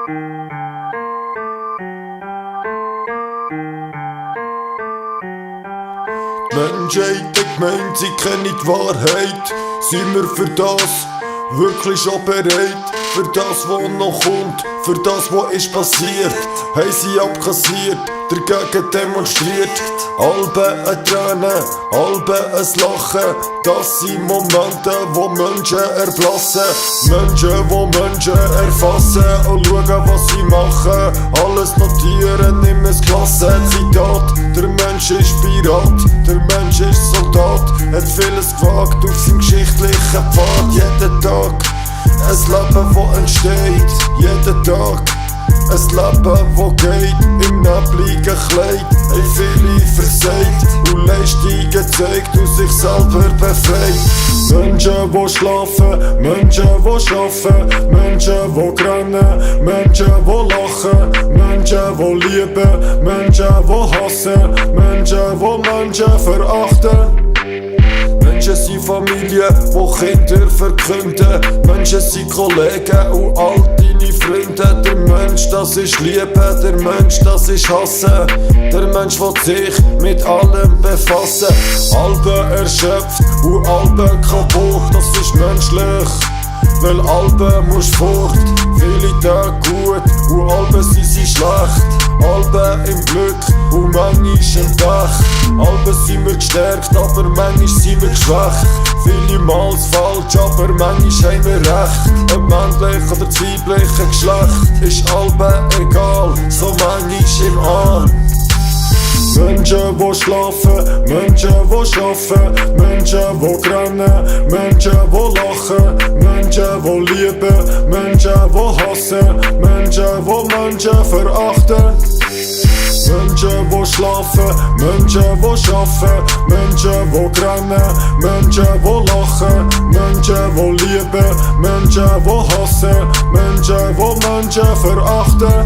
Menschheit hat gemeint, sie kennen die Wahrheit. Sind wir für das wirklich schon bereit? Für das, was noch kommt, für das, was ist passiert, haben sie abkassiert, dagegen demonstriert. Alben eine Träne, Alben ein Lachen, das sind Momente, wo Menschen erblassen. Menschen, wo Menschen erfassen und schauen, was sie machen. Alles notieren, nimm es Klassenzitat. Der Mensch ist Pirat, der Mensch ist Soldat, hat vieles gewagt auf seinem geschichtlichen Pfad. Jeden Tag ein Leben, das entsteht, jeden Tag ein Leben, das geht, im nebligen Kleid. Ey, viele versagt und Leistungen gezeigt und sich selber befreit. Menschen, die schlafen, Menschen, die arbeiten, Menschen, die rennen, Menschen, die lachen, Menschen, die lieben, Menschen, die hassen, Menschen, die Menschen verachten. Menschen sind Familie, die Kinder verkünden. Menschen sind Kollegen und all deine Freunde. Der Mensch, das ist Liebe, der Mensch, das ist Hassen. Der Mensch will sich mit allem befassen. Alben erschöpft und Alben kaputt, das ist menschlich, weil Alben muss fort. Viele Tage gut und Alben sind sie schlecht. Alben im Glück und manchmal im Pech. Alben sind wir gestärkt, aber manchmal sind wir geschwächt. Vielmals falsch, aber manchmal haben wir recht. Ob männlich oder das weibliche Geschlecht, ist Alben egal, so manchmal im Arm. Menschen, die schlafen, Menschen, die arbeiten, Menschen, die rennen, Menschen, die lachen, Menschen, die lieben, Menschen, die hassen, Menschen, die Menschen verachten. Menschen, die schlafen, Menschen, die arbeiten, Menschen, die rennen, Menschen, die lachen, Menschen, die lieben, Menschen, die hassen, Menschen, die Menschen verachten.